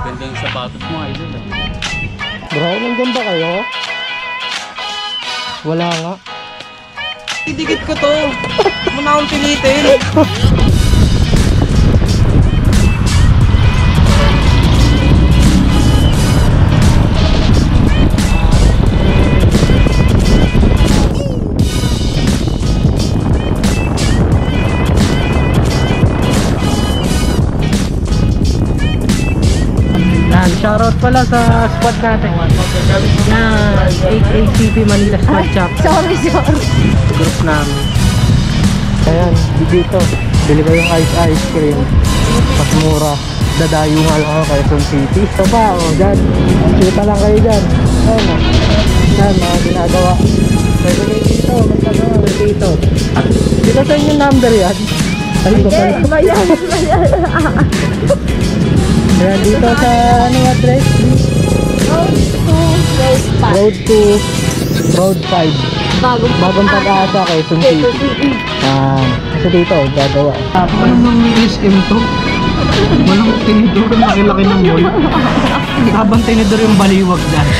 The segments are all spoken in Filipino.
Ganda yung sapatos mo, idol. Bro, nandyan ba kayo? Wala nga. Idikit ko to. Muna akong pilitin. Shoutout pala sa squad natin na ACP Manila Squad Shop. Sorry. Group namin. Ayan, dito. Bili kayong ice cream. Mas mura. Dadayo nga lang ako kay Quezon City. Ito pa, dyan. Kita lang kayo dyan. Ayan o. Ayan, mga ginagawa. Pwede kayo dito. Magkagawa kayo dito. Dito sa inyong number yan. Ano ba pala? Bayan. Ayan, dito sa ano address? Road 5. Bagong Pag-asa kay Quezon City. Kasi dito, gagawa. Ano nang SM to? Walang tinidor, laki-laki ng mall. Habang tinidor yung baliwag dyan.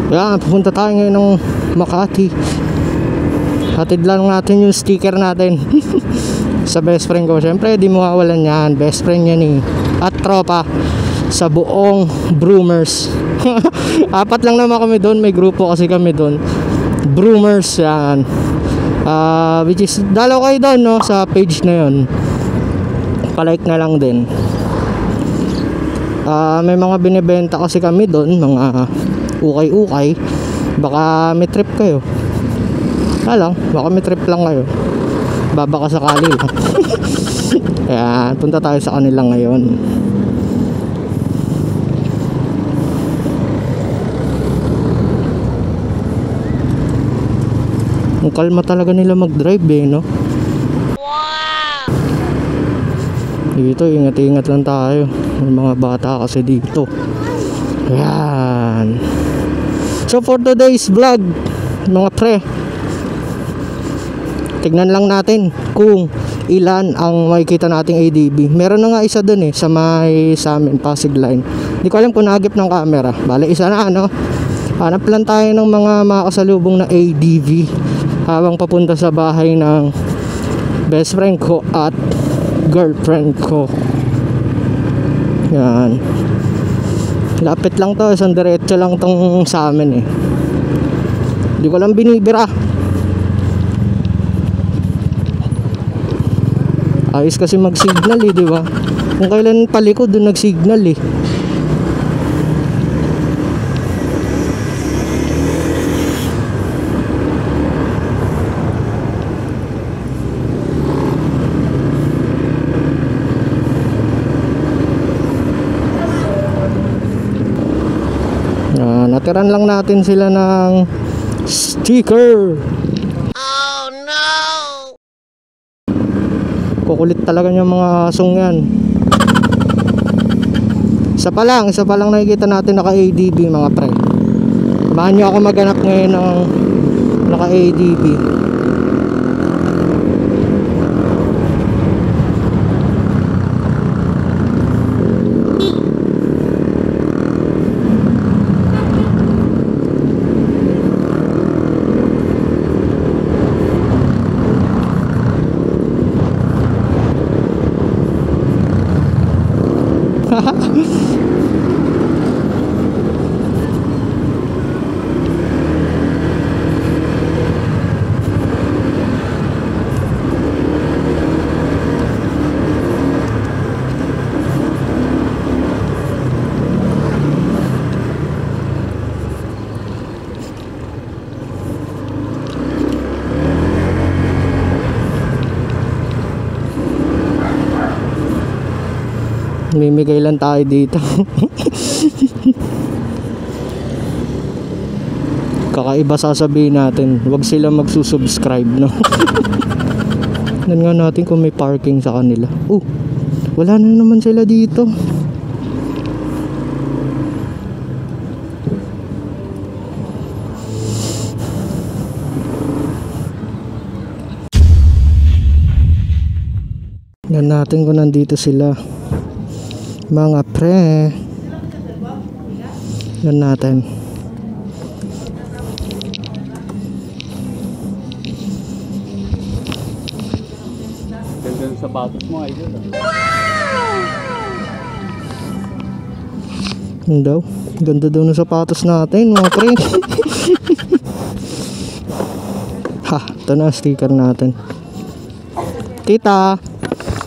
Yan, pupunta tayo ngayon ng Makati. Hatid lang natin yung sticker natin sa best friend ko. Siyempre di mawawalan yan, best friend yan eh. At tropa sa buong Broomers. Apat lang naman kami doon, may grupo kasi kami doon, Broomers yan. Which is, dalaw kayo doon no, sa page na yun. Palike na lang din. May mga binibenta kasi kami doon, mga ukay-ukay. Baka may trip kayo. Lang, baka may trip lang kayo. Baka sakali lang. Ayan, punta tayo sa kanila ngayon. Ang kalma talaga nila mag-drive eh, no? Wow! Dito, ingat-ingat lang tayo. May mga bata kasi dito. Ayan. So for today's vlog, mga pre, tignan lang natin kung ilan ang makikita nating ADB. Meron na nga isa dun eh, sa amin, Pasig Line. Hindi ko alam kung nagip ng camera. Bale, isa na ano. Hanap lang tayo ng mga makasalubong na ADV habang papunta sa bahay ng best friend ko at girlfriend ko. Yan. Lapit lang to, isang diretso lang tong sa amin eh. Hindi ko lang binibira. Ayos kasi mag-signal eh, di ba? Kung kailan palikod doon nag-signal eh. Natiran lang natin sila ng sticker. Oh no! Kukulit talaga yung mga asong yan. Isa pa lang nakikita natin naka-ADB mga pre. Samahan nyo ako maghanap ngayon ng naka-ADB. Mimigay lang tayo dito. Kakaiba sasabihin natin, huwag sila magsusubscribe, no? Tignan nga natin kung may parking sa kanila. Wala na naman sila dito. Yan natin kung nandito sila. Mga pre. Yan natin. Ganda ng sapatos mo, idol. Yun daw. Ganda daw ng sapatos natin, mga pre. Ha, ito na sticker natin. Tita,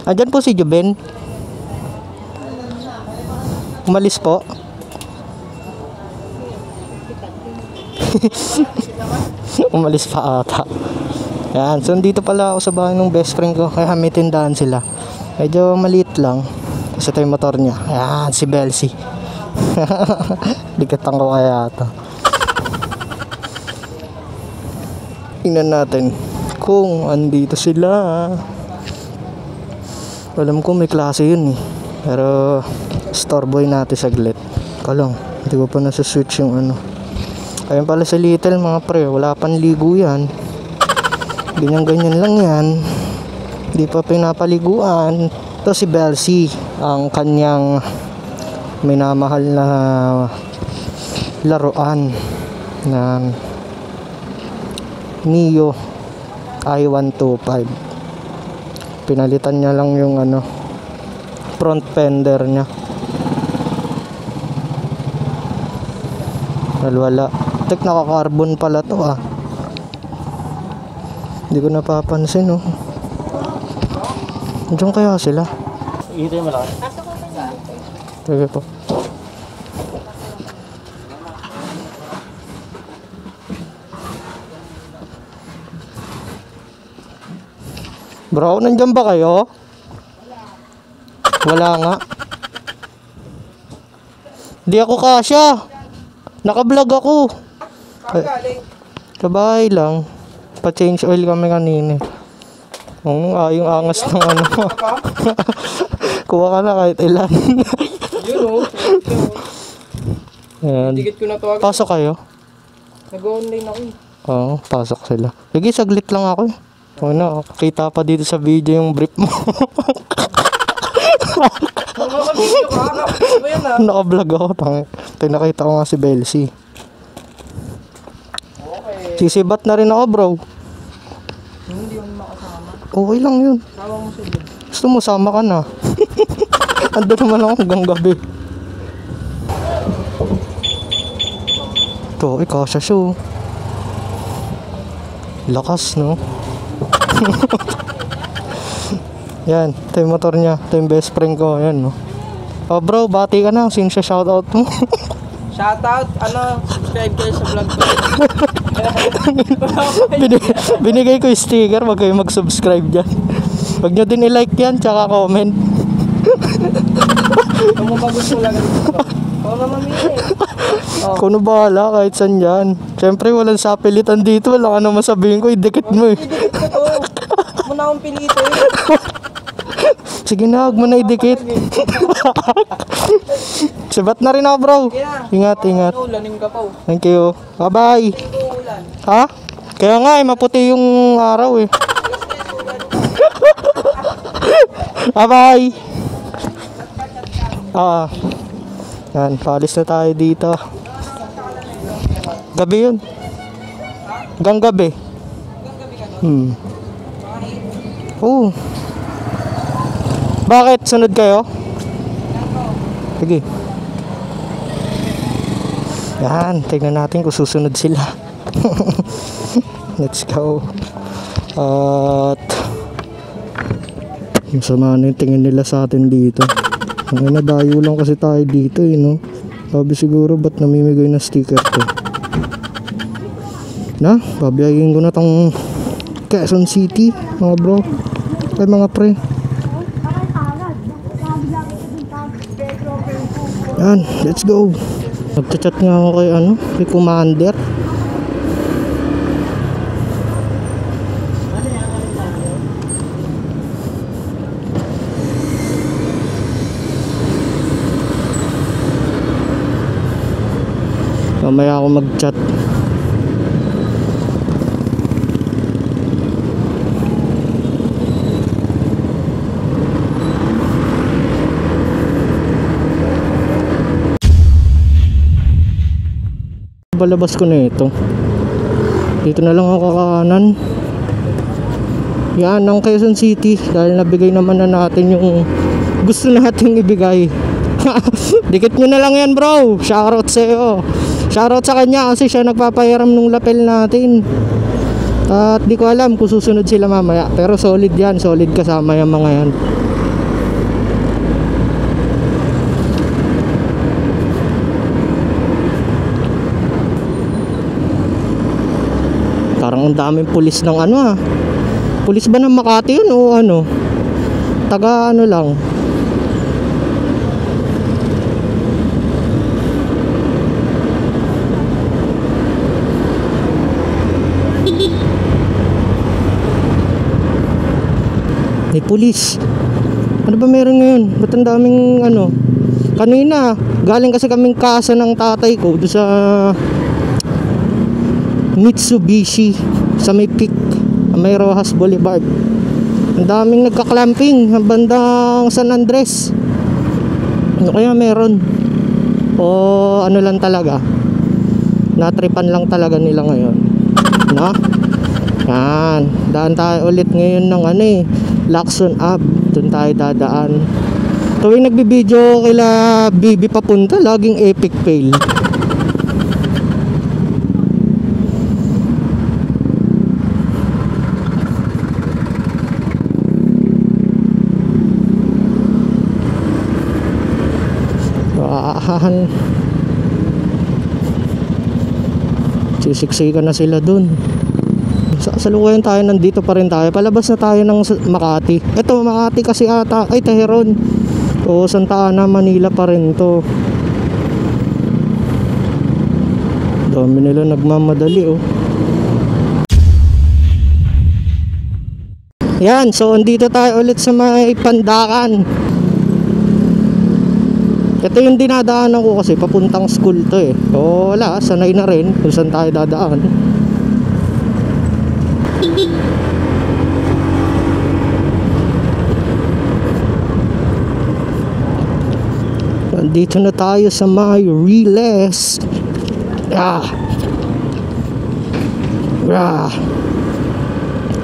andyan po si Juben. Umalis po. Umalis pa ata. Yan, so dito pala ako sa bahay ng best friend ko. Kaya may tindahan sila. Medyo maliit lang. Kasi ito yung motor niya. Yan, si Belsi. Likatan ko kaya ito. Tingnan natin kung andito sila. Alam ko may klase yun eh. Pero store boy natin saglit. Kalong, hindi ko pa nasa-switch yung ano. Ayun pala sa Little mga pre. Wala pang ligo yan. Ganyan-ganyan lang yan. Hindi pa pinapaliguan. Ito si Belsi. Ang kanyang minamahal na laruan ng Mio i125. Pinalitan niya lang yung ano, front fender niya. Wala. Tek, naka-carbon pala to ah. Hindi ko napapansin oh. Diyan kaya sila? Ito yung malaki. Sige po. Bro, nandyan ba kayo? Wala nga. Di ako kasya. Naka-vlog ako. Sa bahay lang. Pa-change oil kami kanina. Yung angas ng ano. Kuha ka na kahit ilan. Yun o. Ayan. Tikit ko na to agad. Pasok kayo? Nag-online ako eh. Oo, pasok sila. Sige, saglit lang ako eh. Ano, kita pa dito sa video yung brief mo. Nakaka-video ka. Ano yan ah? Naka-vlog ako. Tinakita ko nga si Belsi. Okay. Sisibat na rin ako bro. Hindi ako makasama. Okay lang yun. Tawa mo sila. Gusto mo sama ka na. Ando naman ako hanggang gabi. Ito, kasya siya oh. Lakas no. Yan, ito yung motor niya. Ito yung best friend ko. Yan no. Oh bro, bati ka na. Sino siya shoutout mo? Shoutout, subscribe kayo sa vlog ko. Binigay ko yung sticker. Wag kayo mag-subscribe dyan. Wag nyo din i-like yan. Tsaka comment. Kung mo ba gusto lang ito? Oo na mamili. Kung bahala kahit saan yan. Siyempre walang sapilitan dito. Wala ka naman sabihin ko. Idikit mo eh. Idikit ko to. Muna akong pinito eh. Sige na, huwag mo na idikit. Sibat na rin ako bro. Ingat, ingat. Ulanin ka pa oh. Thank you. Bye bye. Ulan. Ha? Kaya nga eh, maputi yung araw eh. Bye bye. Yan, paalis na tayo dito. Gabi yun. Hanggang gabi. Oo. Bakit? Sunod kayo? Sige. Yan, tingnan natin kung susunod sila. Let's go. At yung sama na yung tingin nila sa atin dito. Ang nadayo lang kasi tayo dito eh, no? Sabi siguro ba't namimigay na sticker to? Na, babiyayin ko na tong Quezon City, mga bro. Ay mga pre. Yan, let's go. Nagchat nga ako kay kay Commander. Mamaya ako mag-chat. Balabas ko na ito. Dito na lang ako kakanan. Yan ang Quezon City, dahil nabigay naman na natin yung gusto nating ibigay. Dikit nyo na lang yan, bro. Shoutout sa'yo. Shoutout sa kanya kasi siya nagpapahiram nung lapel natin. At di ko alam kung susunod sila mamaya, pero solid yan, solid kasama yung mga yan. Parang ang daming pulis ng ano Pulis ba ng Makati yun o ano? Taga ano lang? May pulis. Ano ba meron ngayon? Ba't ang daming ano? Kanina, galing kasi kaming kasa ng tatay ko doon sa Mitsubishi sa may peak, may Rojas Boulevard. Ang daming nagka-clamping bandang San Andres. Ano kaya meron? O ano lang talaga, natripan lang talaga nila ngayon, no? Yan, daan tayo ulit ngayon ng Lacson Ave. Doon tayo dadaan. Tuwing nagbibideo kila Bibi papunta, laging epic fail. Sisiksikan na sila dun. Salukuyan tayo, nandito pa rin tayo. Palabas na tayo ng Makati. Ito Makati kasi ata. Ay, Tahiron. O Santa Ana, Manila pa rin to. Dami nila nagmamadali Yan, so andito tayo ulit sa may Pandakan. Ito yung dinadaanan ko kasi papuntang school to So wala, sanay na rin kung saan tayo dadaan. Nandito na tayo sa may Riles.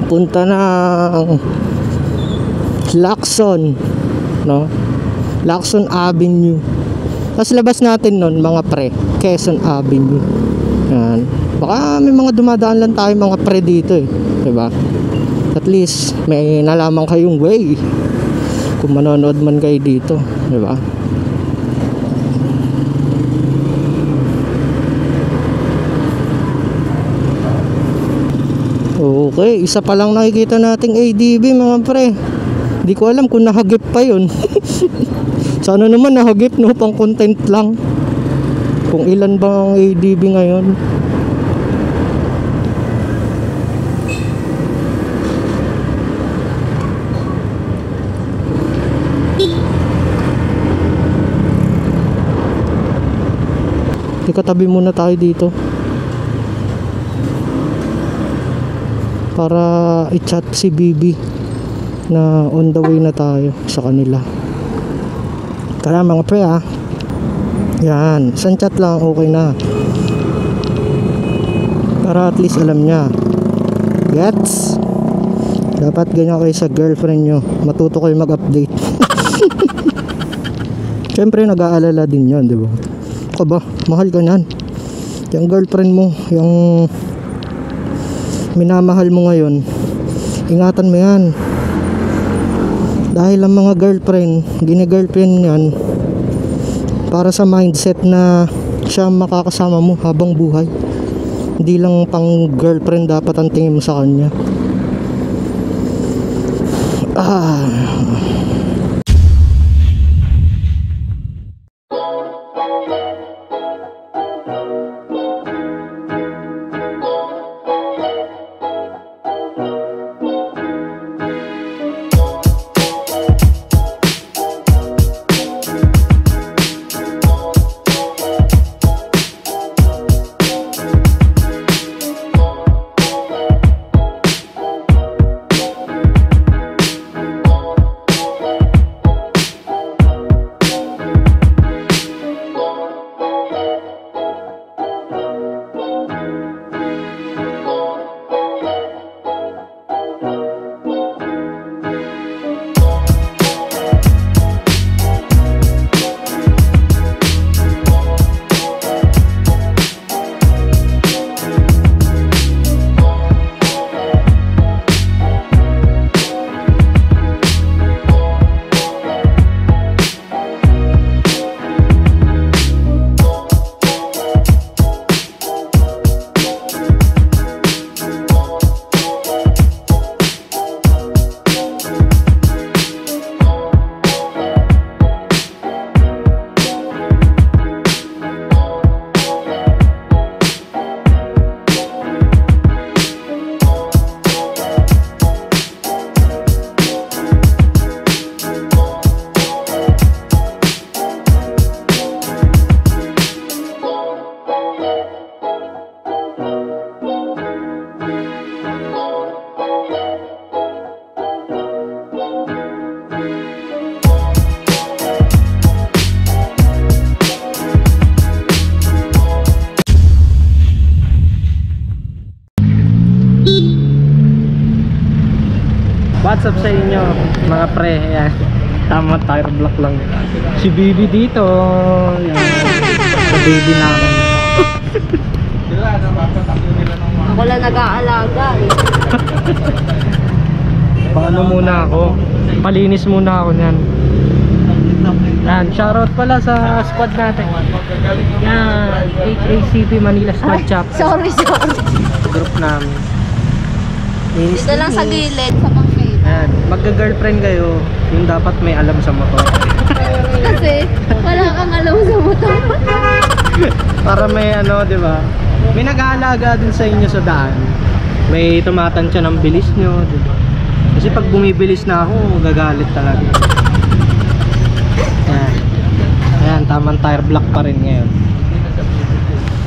Punta ng Lacson, no? Lacson Avenue. Tapos labas natin nun mga pre, Quezon Avenue. Yan. Baka may mga dumadaan lang tayo mga pre dito diba? At least may nalaman kayong way kung manonood man kayo dito, diba? Okay, isa pa lang nakikita nating ADB mga pre. Di ko alam kung nahagip pa yun. Sana naman nahagip, no, pang content lang. Kung ilan bang ADB ngayon. Ikatabi muna tayo dito para i-chat si Bibi na on the way na tayo sa kanila. Tara mga pre Yan, isang chat lang okay na. Para at least alam niya. Gets? Dapat ganyan kayo sa girlfriend nyo. Matuto kayo mag-update. Siyempre nag-aalala din yan, diba? Ako ba? Mahal ka nyan. Yung girlfriend mo, yung minamahal mo ngayon, ingatan mo yan. Dahil ang mga girlfriend, gine-girlfriend yan para sa mindset na siya makakasama mo habang buhay. Hindi lang pang girlfriend dapat ang tingin mo sa kanya. What's up sa inyo mga pre? Yan. Tama, tire block lang. Si Bibi dito. Yan. Sa baby namin. Ako lang nag-aalaga eh. Paano muna ako? Palinis muna ako niyan. Yan, shoutout pala sa squad natin. Yan, HACP Manila Squad Chop. Sorry. Group namin. Linis, Dito lang sa linis. gilid, sa pangkita. Yan, magka-girlfriend kayo, yung dapat may alam sa motor. Kasi wala kang alam sa motor. Para may ano, di ba? May nag-aalaga din sa inyo sa daan. May tumatansya ng bilis nyo, di ba? Kasi pag bumibilis na ako, gagalit talaga. Yan. Ayan, tamang tire block pa rin ngayon.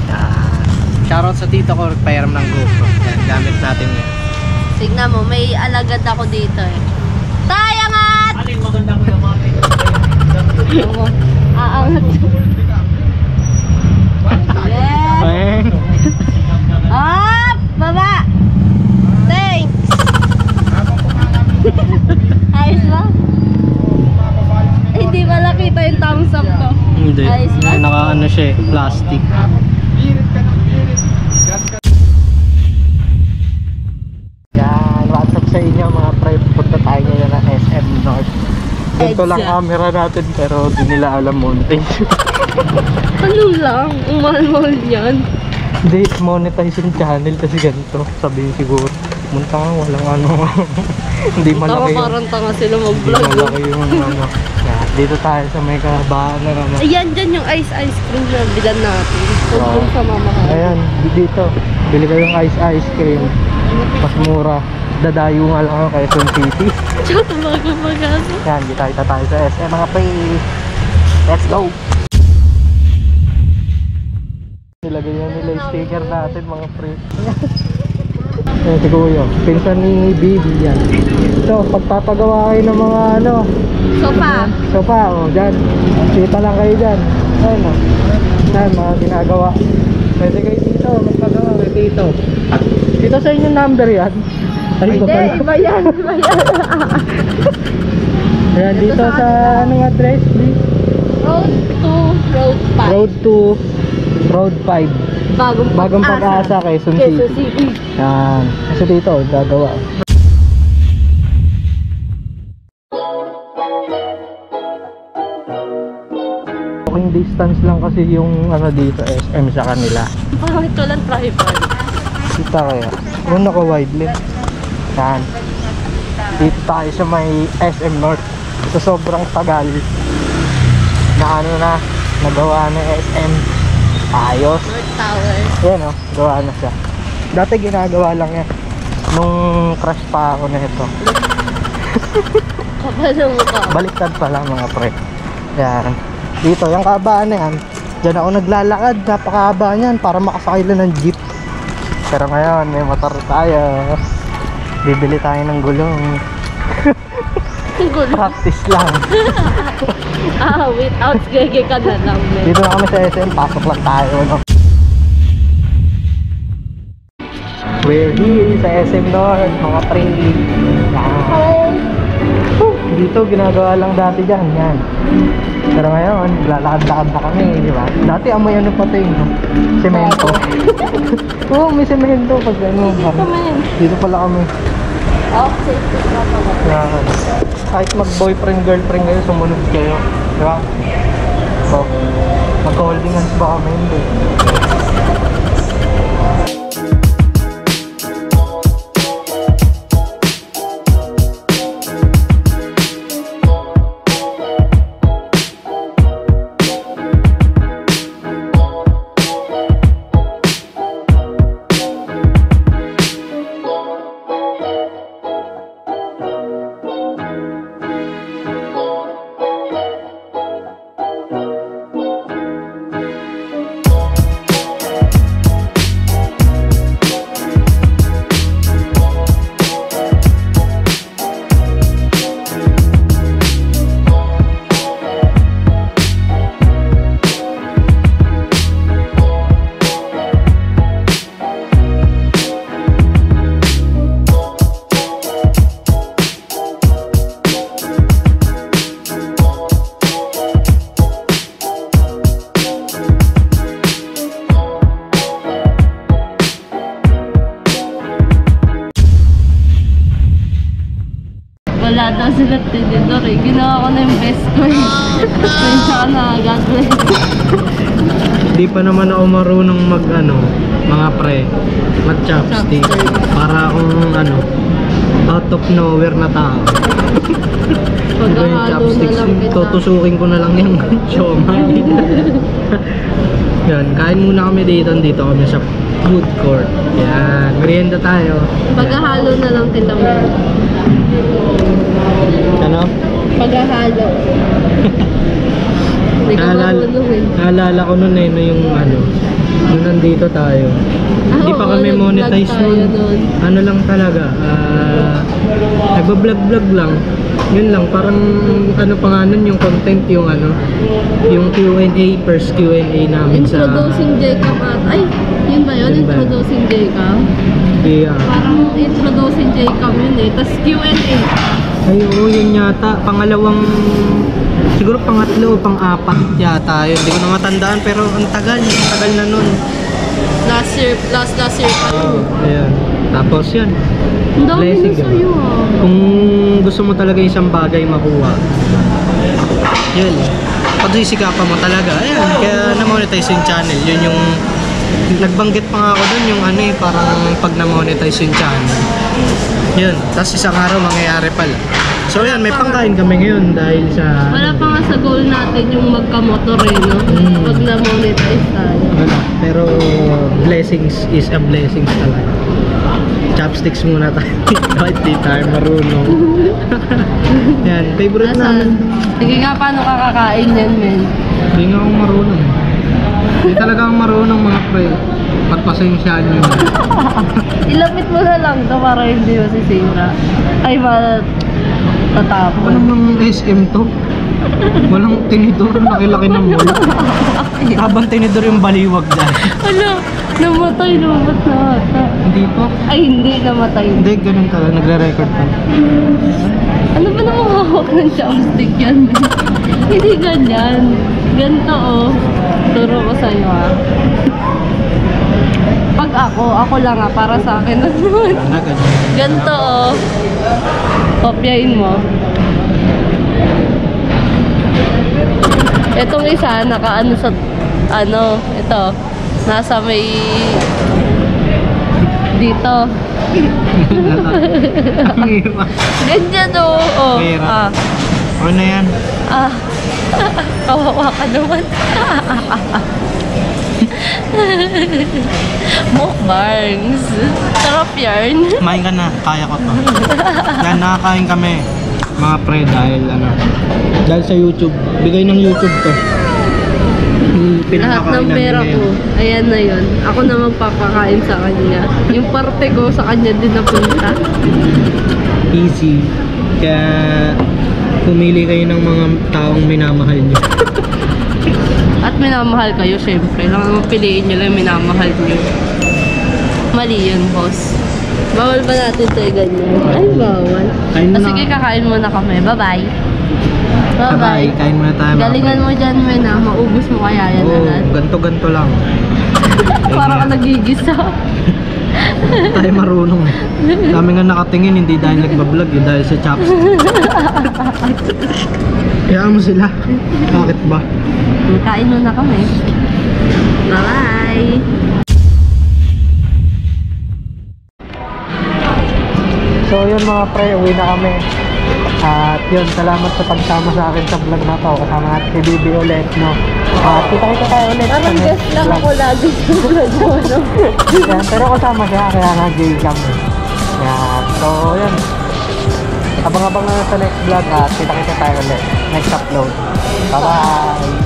Yan. Shoutout sa tito ko, nagpairam ng GoPro. Yan, gamit natin ngayon. Tignan mo, may alagad ako dito eh. Tay, angat! Alin maganda ko naman. Oo. Aangat. Yes! Bang! Up! Baba! Thanks! Ayos ba? Hindi ba nakita yung thumbs up ko? Hindi. Ayos ba? Naka-ano siya eh, plastic. Yan, what's up sa inyo mga pre? Punta tayo ngayon na SM North. Ganito lang Exact. camera natin pero di nila alam montage. Ano lang? Ang mahal niyan. Hindi, monetizing channel kasi ganito. Sabihin siguro, munta nga walang ano. Hindi malaki yung, Parang tanga sila hindi mag-vlog. malaki yung ano. Yan, dito tayo sa may kabahan na naman. Ayan, dyan yung ice cream na bilan natin. Huwag Wow. dun sa mamahal. Ayan, dito. Bili kayong ice cream. Mas mura. Dadayo nga lang ako kay Quezon City. Tsaka bago mag-asa. Yan, kita tayo sa SM mga pre. Let's go! Nilagay na nila yung sticker natin mga pre. Ayan si Kuya. Pinsan ni Bibi yan. So, pagpapagawa kayo ng mga ano, Sofa. sofa, o dyan. Kita lang kayo dyan. Ayan o. Ayan, mga ginagawa. Pwede kayo dito, magpagawa kayo dito. Dito sa inyong number yan. Ay, Hindi, iba yan. Iba yan. Ayan, dito sa anong address, please? Road 2, Road 5. Road 2, Road 5. Bagong Pag-asa, Quezon City. Quezon City. Yan. Kasi dito, gagawa. Walking distance lang kasi yung ano dito, SM sa kanila. Parang ito lang tripod. Kita kaya. Kung naka-wide lens. Yan. Dito tayo sa may SM North. Sa sobrang tagal na ano na, nagawa na SM. Ayos. North Tower. Yan o, gawa na siya. Dati ginagawa lang yan. Nung crush pa ako na ito. Kapal ng mukha. Baliktad pala mga pre. Yan. Dito, yung kahabaan na yan. Diyan ako naglalakad. Napakahaba niyan para makasakay lang ng jeep. Pero ngayon, may motor tayo. Bibili tayo ng gulong. Ang gulo. Practice lang. Without gege ka na lang. Dito na kami sa SM. Pasok lang tayo. No? We're here sa SM North, mga pre. Yan. Dito, ginagawa lang dati dyan. Yan. Pero ngayon, lalakad-lakad na kami, di ba? Dati amoy ano pa ito yung semento. Oo, may semento pag ano. Dito pala kami. Okay, Yan. Kahit mag-boyfriend, girlfriend kayo, sumunod kayo. Di ba? So, mag-holding hands ba kami? Hindi. sila tinidor eh. Ginawa ko na yung best ko eh. Pensya ka na, God bless. Di pa naman ako marunong mag mga pre, mag chopstick. Para akong out of nowhere na tao. Iba yung chopsticks, tutusukin ko na lang yung siomay. Yan, kain muna kami dito kami sa food court. Yan, merienda tayo. Paghahalo na lang kita mo. Ano? Paghahalo. Hindi ka marunong eh. Naalala ko nun yung nung nandito tayo. Hindi pa kami monetize nun. Ano lang talaga, nagbablog-vlog lang. Yun lang, parang pa nga nun yung content, yung Q&A, first Q&A namin sa... Introducing Jacob at... Ay, yun ba yun? Yun ba? Introducing Jacob? Yeah. Parang introducing Jacob yun eh. Tapos Q&A. Ay, oo, yun yata. Siguro pangatlo o pang-apat yata yun. Hindi ko na matandaan, pero ang tagal na nun. Last year pa. Ayan. Tapos yan. Ang dami Blessing, na sa'yo ah. Kung gusto mo talaga isang bagay makuha, yun. Pagsisikapan mo talaga. Ayan, kaya na-monetize yung channel. Yun yung nagbanggit pa nga ako dun yung parang pag na-monetize yung channel. Yun. Tapos isang araw mangyayari pala. So yan, may pangkain kami ngayon dahil sa... Wala pa nga sa goal natin yung magkamotor eh, no? Pag na-monetize tayo. Wala. Pero blessings is a blessings talaga. Chopsticks muna tayo. Kahit di tayo marunong. Yan, favorite namin. Sige nga, paano kakakain yan, men? Hindi nga ako marunong. Hindi talaga ako marunong mga pre. Pagpasensyaan nyo. Ilapit mo na lang to para hindi masisira. Ay, matatapon. Ano bang SM to? Walang tinidor, laki-laki ng mall. Habang tinidor yung baliwag dyan. Ano? Namatay na ata. Hindi po. Ay, hindi namatay. Hindi, ganun talaga. Nagre-record pa. Ano ba namang hawak ng chopstick yan? Hindi ganyan. Ganito oh. Turo ko sa'yo ah. Pag ako lang ah, para sa akin na naman. Ganito oh. Kopyain mo. Itong isa, nakaano sa, ito, nasa may, dito. Ang hirap. Ganyan oh. Oh. Hirap. Ano na yan? Kawawa ka naman. Mukbangs. Sarap yarn. Kumain ka na, kaya ko to. Yan, nakakain kami mga pre dahil dahil sa YouTube, bigay ng YouTube to. Lahat ng pera ko, ayan na yun. Ako na magpapakain sa kanya. Yung parte ko sa kanya din napunta. Easy. Kaya pumili kayo ng mga taong minamahal nyo. At minamahal kayo, syempre. Lang naman piliin nyo lang minamahal nyo. Mali yun, boss. Bawal ba natin ito ganyan? Ay, bawal. Sige, kakain muna kami. Bye-bye. Bye-bye. Kain muna tayo. Galingan mo dyan, men, ha? Maubos mo kaya yan, agad. Ganto-ganto lang. Para ka nagigisa. Tayo marunong. Dami nga nakatingin, hindi dahil nagbablog, dahil sa chopstick. Kaya mo sila. Bakit ba? Kain muna kami. Bye-bye. So yun mga pre, uwi na kami. At yun, salamat sa pagsama sa akin sa vlog na to. Kasama natin si Bibi ulit, no? At kita tayo ulit. Parang guest lang ako lagi sa vlog mo, no? Yan, pero kasama siya, kaya nag-gay kami. Yan, so yun. Abang-abang na sa next vlog at kita tayo ulit. Next upload. Bye-bye!